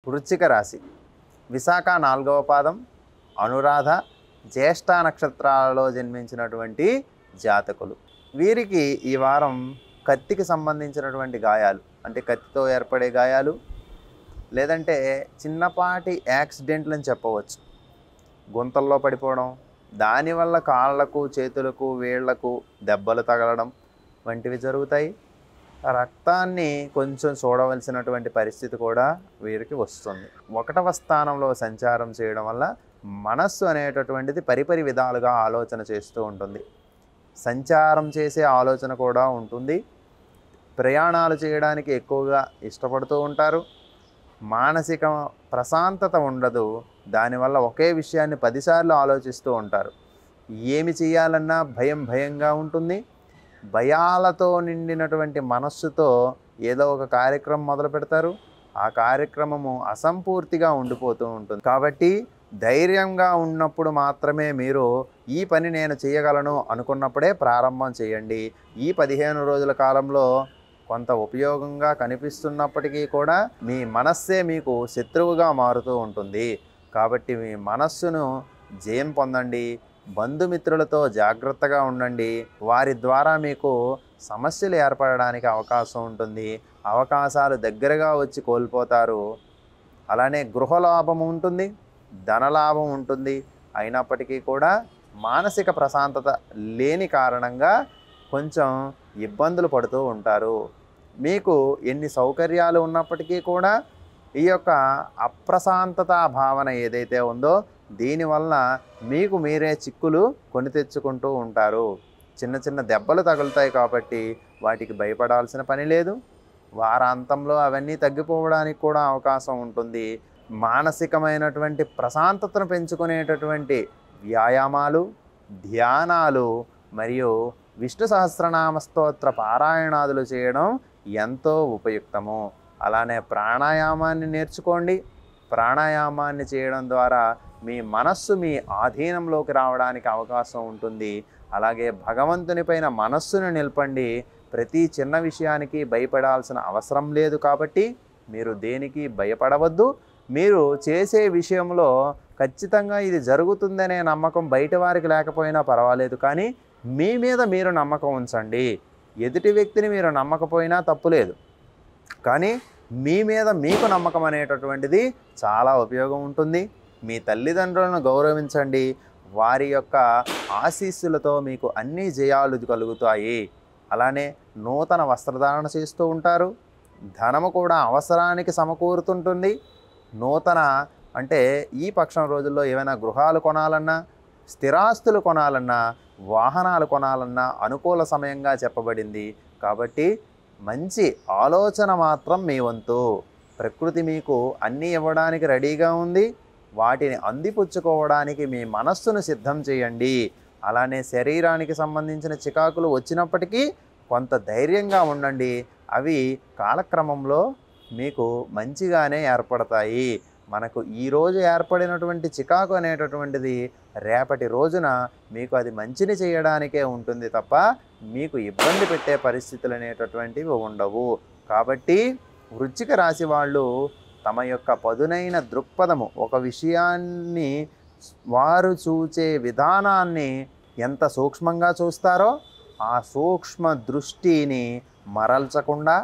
వృశ్చిక రాశి విశాఖ 4వ పాదం, అనురాధ, జ్యేష్ఠ నక్షత్రాలలో జన్మించినటువంటి జాతకులు. వీరికి ఈ వారం కత్తికి సంబంధించినటువంటి గాయాలు, అంటే కత్తితో ఏర్పడే గాయాలు, లేదంటే చిన్నపాటి యాక్సిడెంట్లు అని చెప్పవచ్చు. గుంతల్లో పడిపోవడం, దానివల్ల కాళ్ళకు, చేతులకు, వేళ్లకు దెబ్బలు తగలడం వంటివి జరుగుతాయి. రక్తాన్ని కొంచెం చూడవలసినటువంటి పరిస్థితి కూడా వీరికి వస్తుంది. 1వ స్థానంలో సంచారం చేయడం వల్ల మనస్సు అనేటటువంటిది పరిపరి విధాలుగా ఆలోచన చేస్తూ ఉంటుంది. సంచారం చేసే ఆలోచన కూడా ఉంటుంది. ప్రయాణాలు చేయడానికి ఎక్కువగా ఇష్టపడుతూ ఉంటారు. మానసిక ప్రశాంతత ఉండదు. దానివల్ల ఒకే విషయాన్ని 10 సార్లు ఆలోచిస్తూ ఉంటారు. ఏమి చేయాలన్నా భయంగా ఉంటుంది. భయాలతో నిండినటువంటి మనస్సుతో ఏదో ఒక కార్యక్రమం మొదలు పెడతారు. ఆ కార్యక్రమము అసంపూర్తిగా ఉండిపోతూ ఉంటుంది. కాబట్టి ధైర్యంగా ఉన్నప్పుడు మాత్రమే మీరు ఈ పని నేను చేయగలను అనుకున్నప్పుడే ప్రారంభం చేయండి. ఈ 15 రోజుల కాలంలో కొంత ఉపయోగంగా కనిపిస్తున్నప్పటికీ కూడా మీ మనస్సే మీకు శత్రువుగా మారుతూ ఉంటుంది. కాబట్టి మీ మనస్సును జయం పొందండి. బంధుమిత్రులతో జాగ్రత్తగా ఉండండి. వారి ద్వారా మీకు సమస్యలు ఏర్పడడానికి అవకాశం ఉంటుంది. అవకాశాలు దగ్గరగా వచ్చి కోల్పోతారు. అలానే గృహలాభం ఉంటుంది, ధనలాభం ఉంటుంది. అయినప్పటికీ కూడా మానసిక ప్రశాంతత లేని కారణంగా కొంచెం ఇబ్బందులు పడుతూ ఉంటారు. మీకు ఎన్ని సౌకర్యాలు ఉన్నప్పటికీ కూడా ఈ యొక్క అప్రశాంతత భావన ఏదైతే ఉందో దీనివల్ల మీకు మీరే చిక్కులు కొని తెచ్చుకుంటూ ఉంటారు. చిన్న దెబ్బలు తగులుతాయి కాబట్టి వాటికి భయపడాల్సిన పని లేదు. వారాంతంలో అవన్నీ తగ్గిపోవడానికి కూడా అవకాశం ఉంటుంది. మానసికమైనటువంటి ప్రశాంతతను పెంచుకునేటటువంటి వ్యాయామాలు, ధ్యానాలు మరియు విష్ణు సహస్రనామ స్తోత్ర పారాయణాదులు చేయడం ఎంతో ఉపయుక్తము. అలానే ప్రాణాయామాన్ని నేర్చుకోండి. ప్రాణాయామాన్ని చేయడం ద్వారా మీ మనస్సు మీ ఆధీనంలోకి రావడానికి అవకాశం ఉంటుంది. అలాగే భగవంతుని పైన మనస్సును నిలపండి. ప్రతి చిన్న విషయానికి భయపడాల్సిన అవసరం లేదు. కాబట్టి మీరు దేనికి భయపడవద్దు. మీరు చేసే విషయంలో ఖచ్చితంగా ఇది జరుగుతుందనే నమ్మకం బయట వారికి లేకపోయినా పర్వాలేదు, కానీ మీ మీద మీరు నమ్మకం ఉంచండి. ఎదుటి వ్యక్తిని మీరు నమ్మకపోయినా తప్పులేదు, కానీ మీ మీద మీకు నమ్మకం అనేటటువంటిది చాలా ఉపయోగం ఉంటుంది. మీ తల్లిదండ్రులను గౌరవించండి. వారి యొక్క ఆశీస్సులతో మీకు అన్ని జయాలు కలుగుతాయి. అలానే నూతన వస్త్రధారణ చేస్తూ ఉంటారు. ధనము కూడా అవసరానికి సమకూరుతుంటుంది. నూతన అంటే ఈ పక్షం రోజుల్లో ఏమైనా గృహాలు కొనాలన్నా, స్థిరాస్తులు కొనాలన్నా, వాహనాలు కొనాలన్నా అనుకూల సమయంగా చెప్పబడింది. కాబట్టి మంచి ఆలోచన మాత్రం మీ వంతు. ప్రకృతి మీకు అన్నీ ఇవ్వడానికి రెడీగా ఉంది. వాటిని అందిపుచ్చుకోవడానికి మీ మనస్సును సిద్ధం చేయండి. అలానే శరీరానికి సంబంధించిన చికాకులు వచ్చినప్పటికీ కొంత ధైర్యంగా ఉండండి. అవి కాలక్రమంలో మీకు మంచిగానే ఏర్పడతాయి. మనకు ఈరోజు ఏర్పడినటువంటి చికాకు అనేటటువంటిది రేపటి రోజున మీకు అది మంచిని చేయడానికే ఉంటుంది తప్ప మీకు ఇబ్బంది పెట్టే పరిస్థితులు అనేటటువంటివి ఉండవు. కాబట్టి వృశ్చిక రాశి వాళ్ళు తమ యొక్క పదునైన దృక్పథము, ఒక విషయాన్ని వారు చూచే విధానాన్ని ఎంత సూక్ష్మంగా చూస్తారో ఆ సూక్ష్మ దృష్టిని మరల్చకుండా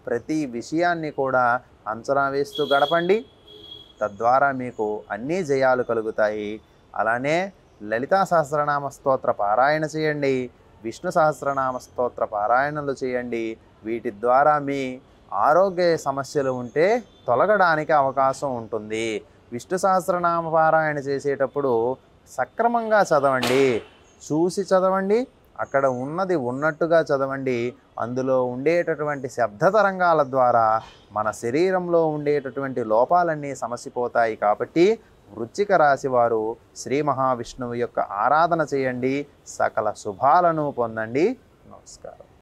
ప్రతి విషయాన్ని కూడా అంచనా వేస్తూ గడపండి. తద్వారా మీకు అన్ని జయాలు కలుగుతాయి. అలానే లలితా సహస్రనామ స్తోత్ర పారాయణ చేయండి. విష్ణు సహస్రనామ స్తోత్ర పారాయణలు చేయండి. వీటి ద్వారా మీ ఆరోగ్య సమస్యలు ఉంటే తొలగడానికి అవకాశం ఉంటుంది. విష్ణు సహస్రనామ పారాయణ చేసేటప్పుడు సక్రమంగా చదవండి. చూసి చదవండి. అక్కడ ఉన్నది ఉన్నట్టుగా చదవండి. అందులో ఉండేటటువంటి శబ్ద తరంగాల ద్వారా మన శరీరంలో ఉండేటటువంటి లోపాలన్నీ సమసిపోతాయి. కాబట్టి వృశ్చిక రాశి వారు శ్రీ మహావిష్ణువు యొక్క ఆరాధన చేయండి. సకల శుభాలను పొందండి. నమస్కారం.